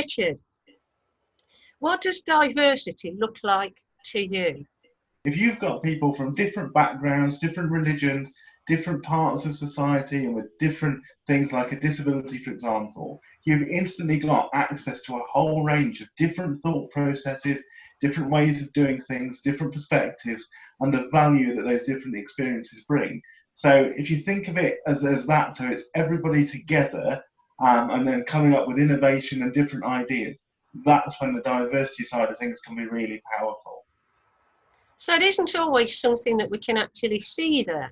Richard, what does diversity look like to you? If you've got people from different backgrounds, different religions, different parts of society, and with different things like a disability, for example, you've instantly got access to a whole range of different thought processes, different ways of doing things, different perspectives, and the value that those different experiences bring. So if you think of it as that, so it's everybody together and then coming up with innovation and different ideas, that's when the diversity side of things can be really powerful. So it isn't always something that we can actually see then.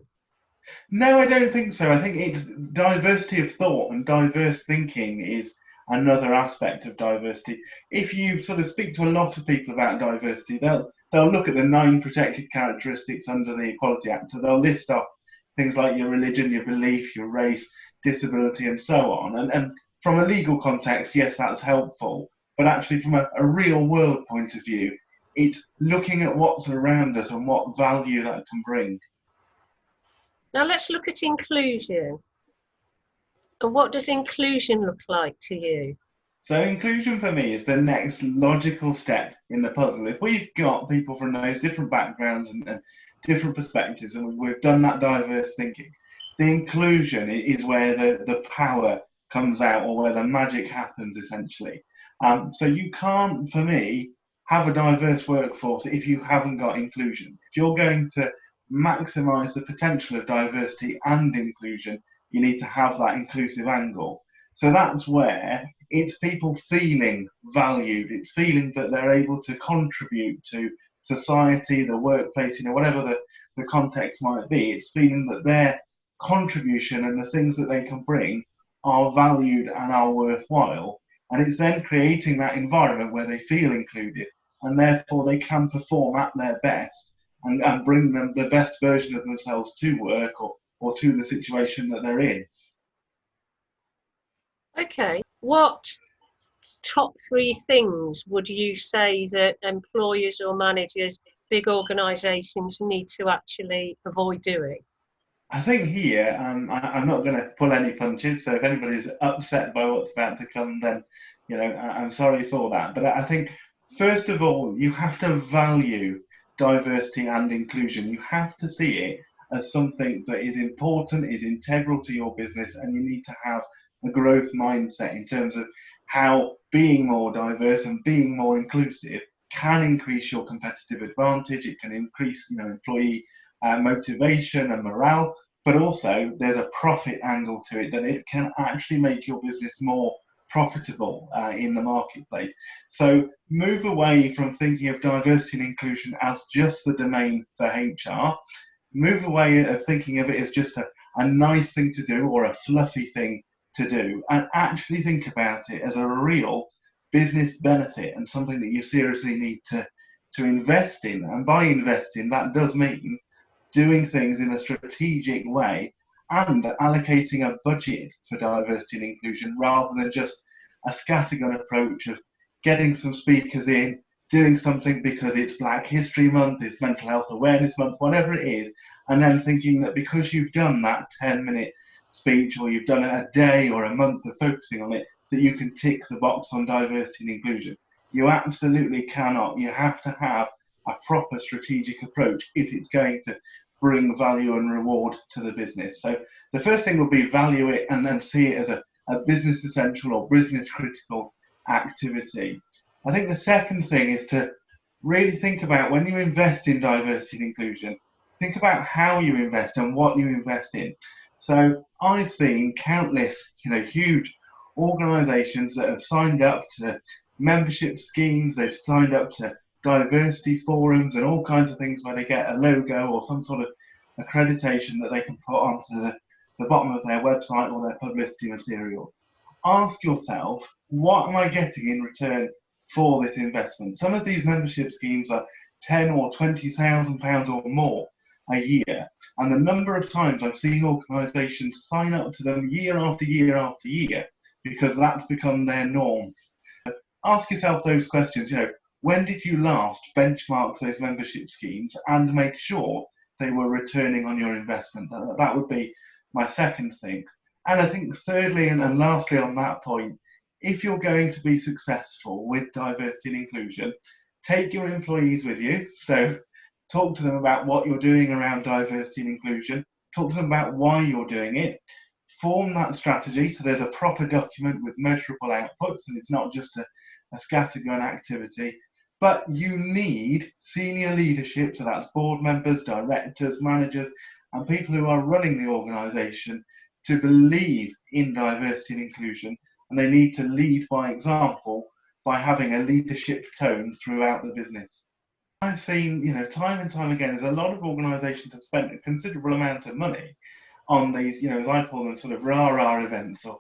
No, I don't think so. I think it's diversity of thought, and diverse thinking is another aspect of diversity. If you sort of speak to a lot of people about diversity, they'll look at the 9 protected characteristics under the Equality Act. So they'll list off things like your religion, your belief, your race, disability, and so on. And from a legal context, yes, that's helpful. But actually, from a real world point of view, it's looking at what's around us and what value that can bring. Now let's look at inclusion. And what does inclusion look like to you? So inclusion for me is the next logical step in the puzzle. If we've got people from those different backgrounds and different perspectives, and we've done that diverse thinking, the inclusion is where the power comes out, or where the magic happens, essentially. So you can't, for me, have a diverse workforce if you haven't got inclusion. If you're going to maximize the potential of diversity and inclusion, you need to have that inclusive angle. So that's where it's people feeling valued, it's feeling that they're able to contribute to society, the workplace, whatever the context might be. It's feeling that their contribution and the things that they can bring are valued and are worthwhile. And it's then creating that environment where they feel included, and therefore they can perform at their best and bring them the best version of themselves to work or to the situation that they're in. Okay, what top 3 things would you say that employers or managers, big organisations, need to actually avoid doing? I think here, I'm not going to pull any punches, so if anybody's upset by what's about to come, then I'm sorry for that. But I think, first of all, you have to value diversity and inclusion. You have to see it as something that is important, is integral to your business, and you need to have a growth mindset in terms of how being more diverse and being more inclusive can increase your competitive advantage. It can increase employee motivation and morale, but also there's a profit angle to it, that it can actually make your business more profitable in the marketplace. So move away from thinking of diversity and inclusion as just the domain for HR. Move away of thinking of it as just a nice thing to do or a fluffy thing to do, and actually think about it as a real business benefit and something that you seriously need to invest in. And by investing, that does mean doing things in a strategic way and allocating a budget for diversity and inclusion, rather than just a scattergun approach of getting some speakers in, doing something because it's Black History Month, it's Mental Health Awareness Month, whatever it is, and then thinking that because you've done that 10-minute speech, or you've done a day or a month of focusing on it, that you can tick the box on diversity and inclusion. You absolutely cannot. You have to have a proper strategic approach if it's going to bring value and reward to the business. So the first thing will be value it and then see it as a business essential or business critical activity. I think the second thing is to really think about, when you invest in diversity and inclusion, think about how you invest and what you invest in. So I've seen countless, huge organisations that have signed up to membership schemes, they've signed up to diversity forums and all kinds of things where they get a logo or some sort of accreditation that they can put onto the bottom of their website or their publicity materials. Ask yourself, what am I getting in return for this investment? Some of these membership schemes are £10,000 or £20,000 or more a year, and the number of times I've seen organisations sign up to them year after year after year because that's become their norm. Ask yourself those questions. When did you last benchmark those membership schemes and make sure they were returning on your investment? That would be my second thing. And I think thirdly and lastly on that point if you're going to be successful with diversity and inclusion, take your employees with you. So talk to them about what you're doing around diversity and inclusion, talk to them about why you're doing it, form that strategy so there's a proper document with measurable outputs and it's not just a scattergun activity. But you need senior leadership, so that's board members, directors, managers, and people who are running the organisation to believe in diversity and inclusion, and they need to lead by example by having a leadership tone throughout the business. I've seen, time and time again, there's a lot of organisations have spent a considerable amount of money on these, as I call them, sort of rah-rah events, or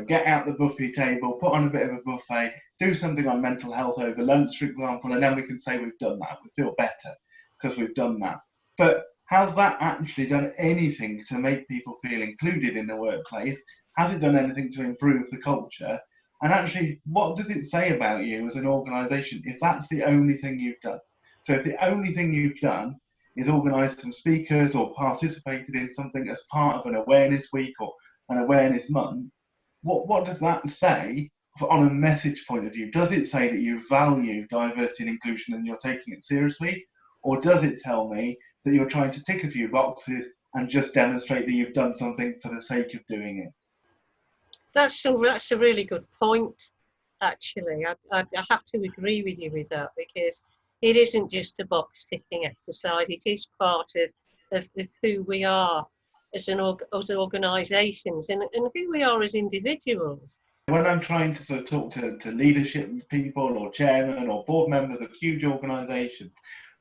get out the buffet table, put on a bit of a buffet, do something on mental health over lunch, for example, and then we can say we've done that. We feel better because we've done that. But has that actually done anything to make people feel included in the workplace? Has it done anything to improve the culture? And actually, what does it say about you as an organisation if that's the only thing you've done? So if the only thing you've done is organised some speakers or participated in something as part of an awareness week or an awareness month, what does that say on a message point of view? Does it say that you value diversity and inclusion and you're taking it seriously? Or does it tell me that you're trying to tick a few boxes and just demonstrate that you've done something for the sake of doing it? That's a really good point, actually. I have to agree with you with that, because it isn't just a box ticking exercise. It is part of who we are as organisations and who we are as individuals. When I'm trying to sort of talk to leadership people or chairmen or board members of huge organisations,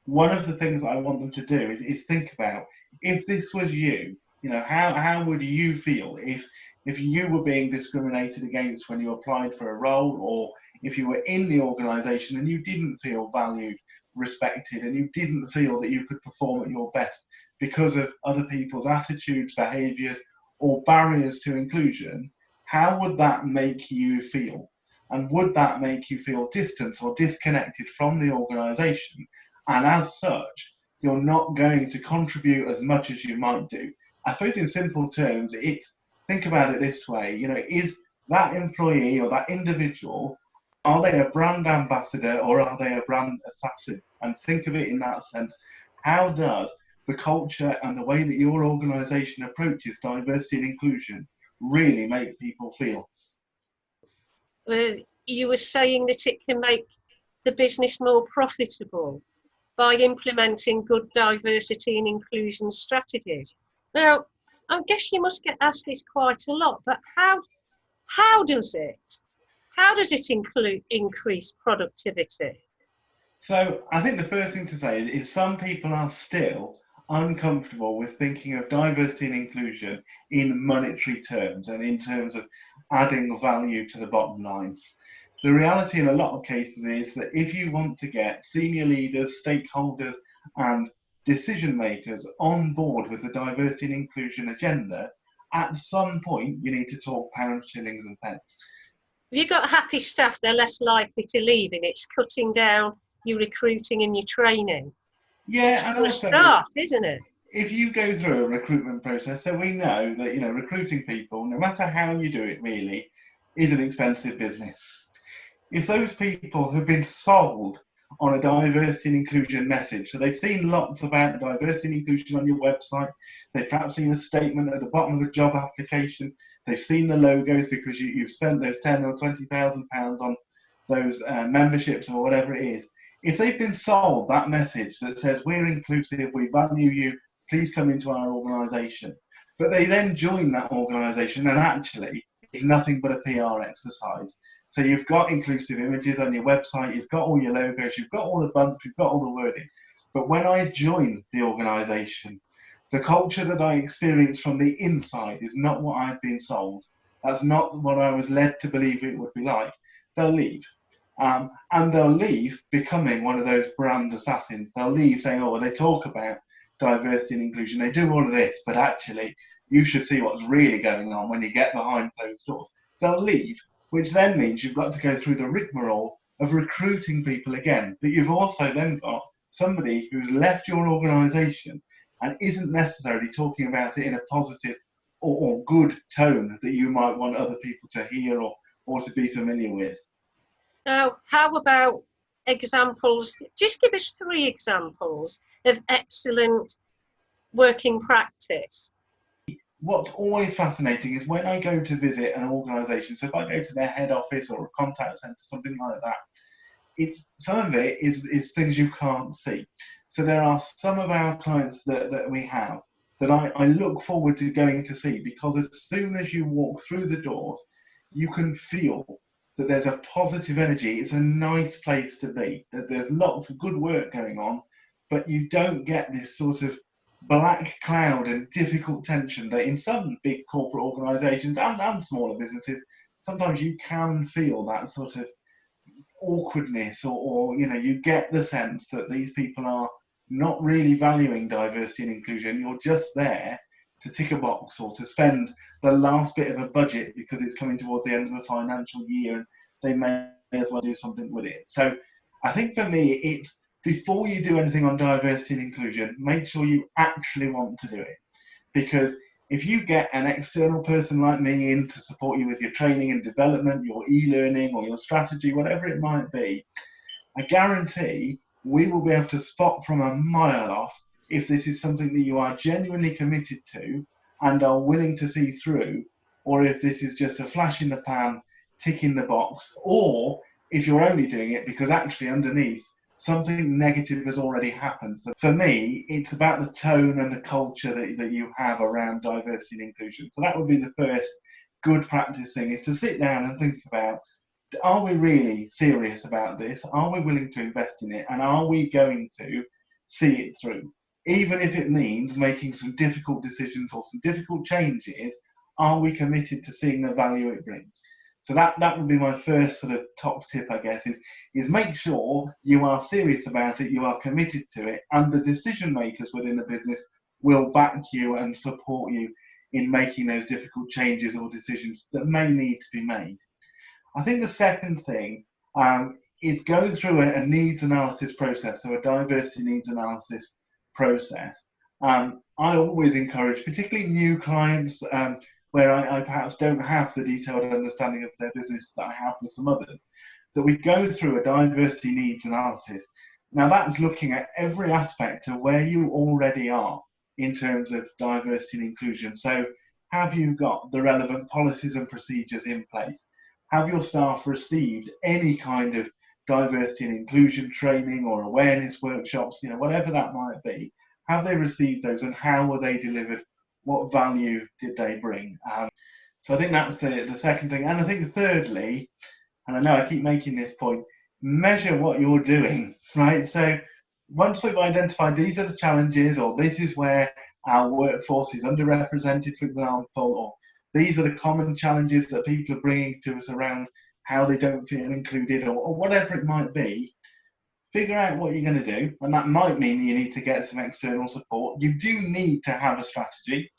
one of the things I want them to do is think about, if this was you, how would you feel if you were being discriminated against when you applied for a role, or if you were in the organisation and you didn't feel valued, respected, and you didn't feel that you could perform at your best because of other people's attitudes, behaviours, or barriers to inclusion. How would that make you feel? And would that make you feel distant or disconnected from the organisation? And as such, you're not going to contribute as much as you might do. I suppose in simple terms, think about it this way, is that employee or that individual, are they a brand ambassador or are they a brand assassin? And think of it in that sense. How does the culture and the way that your organisation approaches diversity and inclusion really make people feel? You were saying that it can make the business more profitable by implementing good diversity and inclusion strategies. Now, I guess you must get asked this quite a lot, but how does it increase productivity? So I think the first thing to say is some people are still uncomfortable with thinking of diversity and inclusion in monetary terms and in terms of adding value to the bottom line. The reality in a lot of cases is that if you want to get senior leaders, stakeholders, and decision makers on board with the diversity and inclusion agenda, at some point you need to talk pounds, shillings, and pence. If you've got happy staff, they're less likely to leave, and it's cutting down your recruiting and your training. Yeah, and also, start, isn't it? If you go through a recruitment process, so we know that recruiting people, no matter how you do it, really is an expensive business. If those people have been sold on a diversity and inclusion message, so they've seen lots about diversity and inclusion on your website, they've perhaps seen a statement at the bottom of a job application, they've seen the logos because you've spent those £10,000 or £20,000 on those memberships or whatever it is. If they've been sold that message that says we're inclusive, we value you, please come into our organisation, but they then join that organisation and actually it's nothing but a PR exercise. So you've got inclusive images on your website, you've got all your logos, you've got all the bumps, you've got all the wording. But when I join the organisation, the culture that I experience from the inside is not what I've been sold. That's not what I was led to believe it would be like. They'll leave. And they'll leave becoming one of those brand assassins. They'll leave saying, oh, well, they talk about diversity and inclusion, they do all of this, but actually you should see what's really going on when you get behind closed doors. They'll leave, which then means you've got to go through the rigmarole of recruiting people again. But you've also then got somebody who's left your organisation and isn't necessarily talking about it in a positive or good tone that you might want other people to hear or to be familiar with. Now, how about examples? Just give us 3 examples of excellent working practice. What's always fascinating is when I go to visit an organisation, so if I go to their head office or a contact centre, something like that, some of it is things you can't see. So there are some of our clients that we have that I look forward to going to see, because as soon as you walk through the doors, you can feel that there's a positive energy. It's a nice place to be. There's lots of good work going on, but you don't get this sort of black cloud and difficult tension that in some big corporate organisations and smaller businesses, sometimes you can feel that sort of awkwardness, or you get the sense that these people are not really valuing diversity and inclusion. You're just there to tick a box or to spend the last bit of a budget because it's coming towards the end of a financial year and they may as well do something with it. So I think for me, it's before you do anything on diversity and inclusion, make sure you actually want to do it. Because if you get an external person like me in to support you with your training and development, your e-learning or your strategy, whatever it might be, I guarantee we will be able to spot from a mile off if this is something that you are genuinely committed to and are willing to see through, or if this is just a flash in the pan, tick in the box, or if you're only doing it because actually underneath something negative has already happened. So for me, it's about the tone and the culture that you have around diversity and inclusion. So that would be the first good practice thing, is to sit down and think about, are we really serious about this? Are we willing to invest in it? And are we going to see it through? Even if it means making some difficult decisions or some difficult changes, are we committed to seeing the value it brings? So that would be my first sort of top tip, I guess, is make sure you are serious about it, you are committed to it, and the decision makers within the business will back you and support you in making those difficult changes or decisions that may need to be made. I think the second thing is go through a needs analysis process, so a diversity needs analysis process. I always encourage, particularly new clients, where I perhaps don't have the detailed understanding of their business that I have with some others, that we go through a diversity needs analysis. Now that's looking at every aspect of where you already are in terms of diversity and inclusion. So have you got the relevant policies and procedures in place? Have your staff received any kind of diversity and inclusion training or awareness workshops, whatever that might be? Have they received those, and how were they delivered? What value did they bring? So I think that's the second thing. And I think thirdly, and I know I keep making this point, measure what you're doing, right? So once we've identified these are the challenges, or this is where our workforce is underrepresented, for example, or these are the common challenges that people are bringing to us around how they don't feel included, or whatever it might be, figure out what you're going to do. And that might mean you need to get some external support. You do need to have a strategy.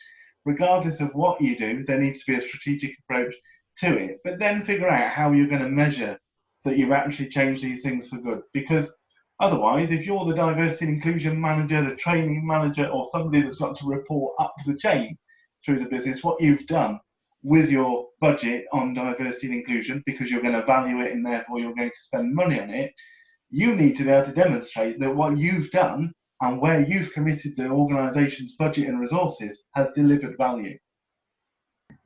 Regardless of what you do, there needs to be a strategic approach to it. But then figure out how you're going to measure that you've actually changed these things for good. Because otherwise, if you're the diversity and inclusion manager, the training manager, or somebody that's got to report up the chain through the business, what you've done with your budget on diversity and inclusion, because you're going to value it and therefore you're going to spend money on it, you need to be able to demonstrate that what you've done and where you've committed the organisation's budget and resources has delivered value.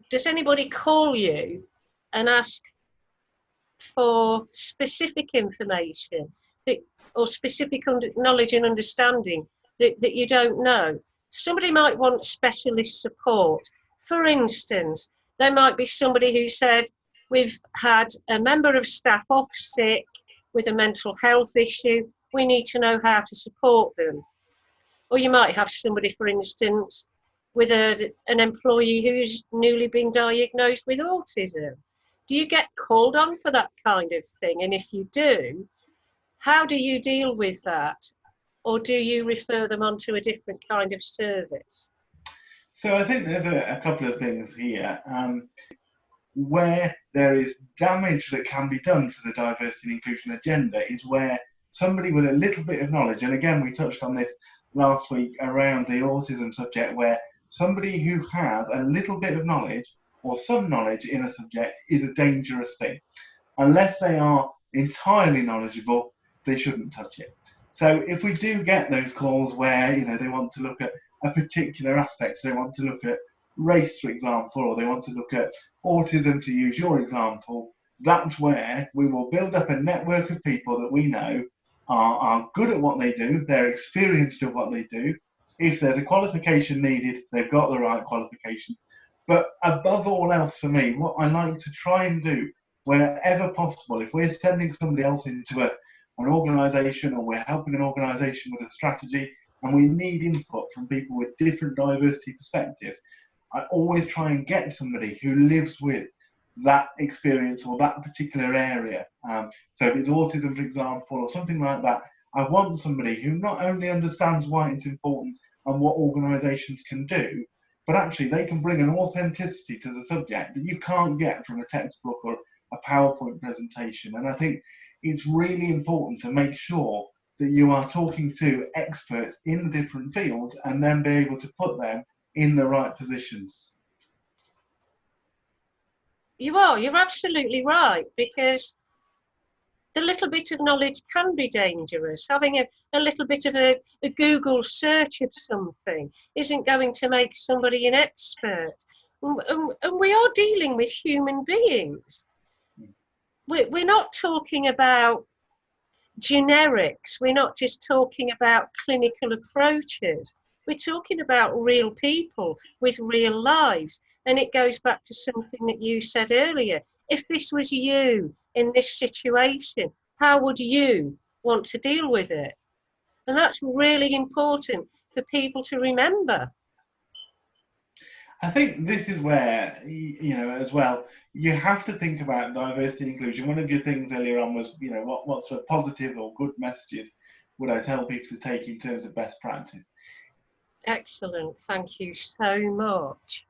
Does anybody call you and ask for specific information or specific knowledge and understanding that you don't know? Somebody might want specialist support. For instance, there might be somebody who said, we've had a member of staff off sick with a mental health issue, we need to know how to support them. Or you might have somebody, for instance, with an employee who's newly been diagnosed with autism. Do you get called on for that kind of thing? And if you do, how do you deal with that? Or do you refer them on to a different kind of service? So I think there's a couple of things here. Where there is damage that can be done to the diversity and inclusion agenda is where somebody with a little bit of knowledge, and again we touched on this last week around the autism subject, where somebody who has a little bit of knowledge or some knowledge in a subject is a dangerous thing. Unless they are entirely knowledgeable, they shouldn't touch it. So if we do get those calls where they want to look at a particular aspect, so they want to look at race, for example, or they want to look at autism, to use your example, that's where we will build up a network of people that we know are good at what they do, they're experienced at what they do. If there's a qualification needed, they've got the right qualifications. But above all else, for me, what I like to try and do wherever possible, if we're sending somebody else into an organisation, or we're helping an organisation with a strategy and we need input from people with different diversity perspectives, I always try and get somebody who lives with that experience or that particular area. So if it's autism, for example, or something like that, I want somebody who not only understands why it's important and what organisations can do, but actually they can bring an authenticity to the subject that you can't get from a textbook or a PowerPoint presentation. And I think it's really important to make sure that you are talking to experts in the different fields and then be able to put them in the right positions. You're absolutely right, because the little bit of knowledge can be dangerous. Having a little bit of a Google search of something isn't going to make somebody an expert. And we are dealing with human beings. We're not talking about generics. We're not just talking about clinical approaches. We're talking about real people with real lives. And it goes back to something that you said earlier. If this was you in this situation, how would you want to deal with it? And that's really important for people to remember. I think this is where, as well, you have to think about diversity and inclusion. One of your things earlier on was, what sort of positive or good messages would I tell people to take in terms of best practice? Excellent. Thank you so much.